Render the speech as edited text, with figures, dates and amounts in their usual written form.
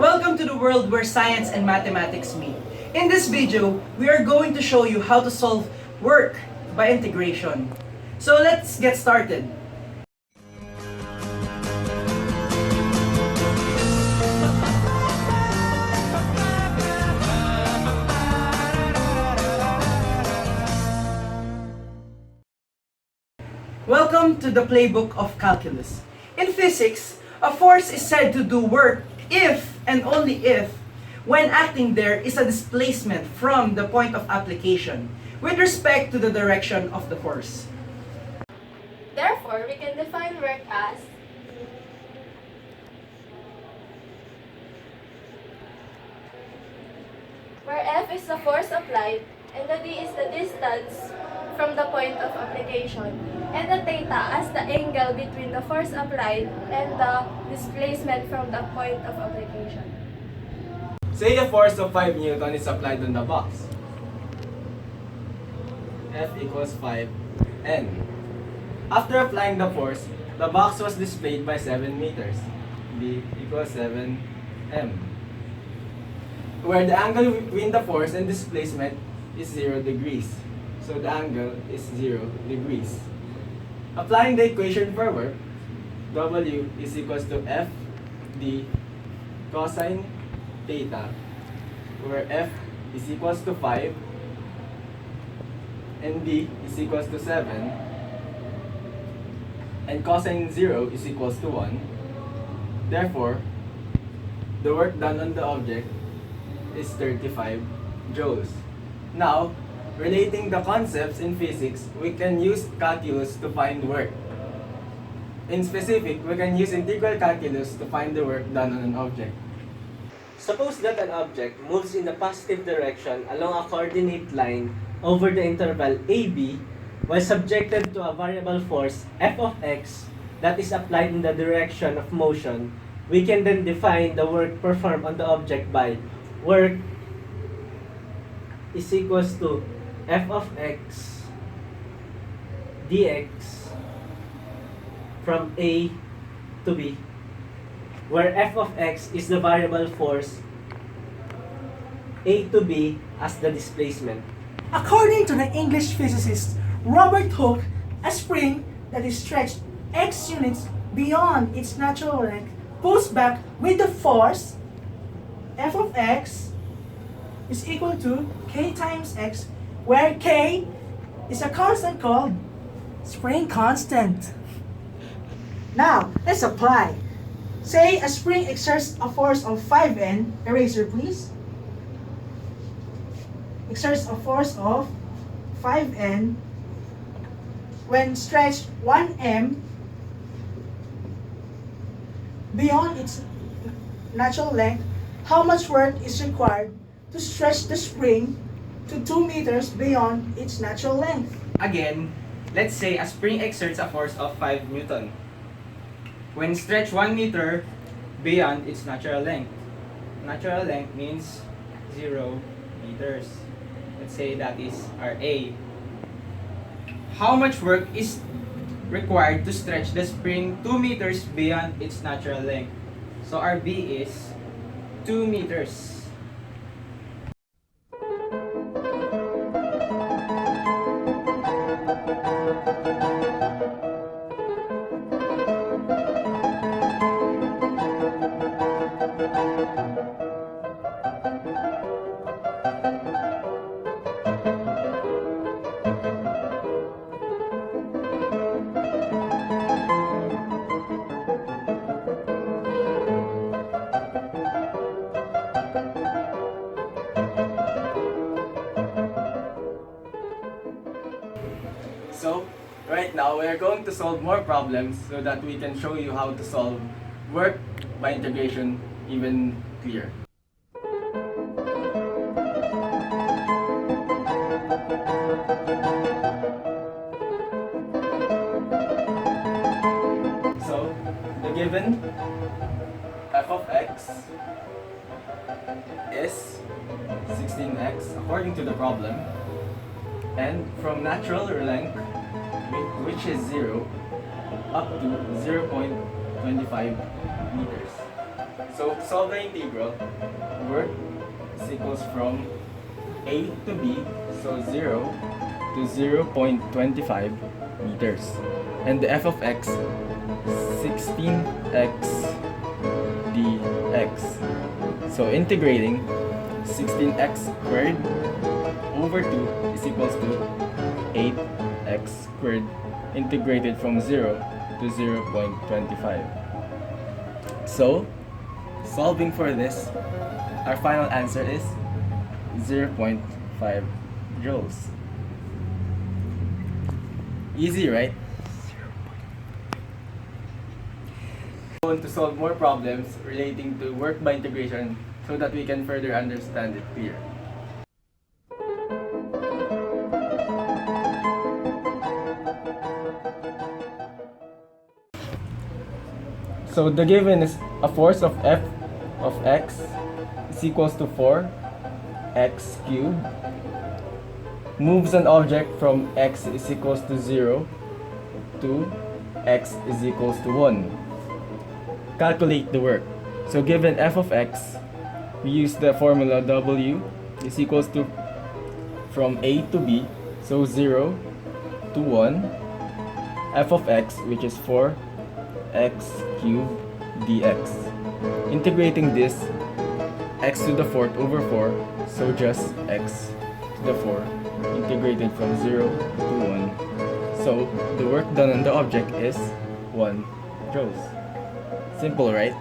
Welcome to the world where science and mathematics meet. In this video, we are going to show you how to solve work by integration. So let's get started. Welcome to the playbook of calculus. In physics, a force is said to do work if and only if when acting there is a displacement from the point of application with respect to the direction of the force. Therefore, we can define work as where F is the force applied and the D is the distance from the point of application, and the theta as the angle between the force applied and the displacement from the point of application. Say a force of 5 Newton is applied on the box. F equals 5 N. After applying the force, the box was displayed by 7 meters. B equals 7 M. Where the angle between the force and displacement is 0 degrees. So the angle is 0 degrees. Applying the equation for work, W is equals to F D cosine theta, where F is equals to 5 and D is equals to 7 and cosine 0 is equals to 1. Therefore, the work done on the object is 35 joules. Now, relating the concepts in physics, we can use calculus to find work. In specific, we can use integral calculus to find the work done on an object. Suppose that an object moves in the positive direction along a coordinate line over the interval AB while subjected to a variable force f of x that is applied in the direction of motion. We can then define the work performed on the object by work is equals to f of x dx from A to B, where f of x is the variable force, A to B as the displacement. According to the English physicist Robert Hooke, a spring that is stretched x units beyond its natural length pulls back with the force f of x is equal to k times x, where k is a constant called spring constant. Now, let's apply. Say a spring exerts a force of 5N, eraser please. Exerts a force of 5N when stretched 1M beyond its natural length. How much work is required to stretch the spring to 2 meters beyond its natural length? Again, let's say a spring exerts a force of 5 Newton when stretched 1 meter beyond its natural length. Natural length means 0 meters. Let's say that is our A. How much work is required to stretch the spring 2 meters beyond its natural length? So our B is 2 meters. So, right now, we are going to solve more problems so that we can show you how to solve work by integration even clearer. So, the given f of x is 16x according to the problem, and from natural length, which is 0, up to 0.25 meters. So to solve the integral, work is equals from A to B, so 0 to 0.25 meters. And the f of x, 16x dx. So integrating 16x squared over 2 is equals to 8x squared integrated from 0 to 0.25. So, solving for this, our final answer is 0.5 joules. Easy, right? We want to solve more problems relating to work by integration so that we can further understand it clear. So the given is a force of F of x is equals to 4x cubed moves an object from x is equals to 0 to x is equals to 1. Calculate the work. So given f of x, we use the formula w is equals to from a to b, so 0 to 1, f of x, which is 4x cubed dx. Integrating this, x to the 4th over 4, so just x to the 4 integrated from 0 to 1. So the work done on the object is 1 joules. Simple, right?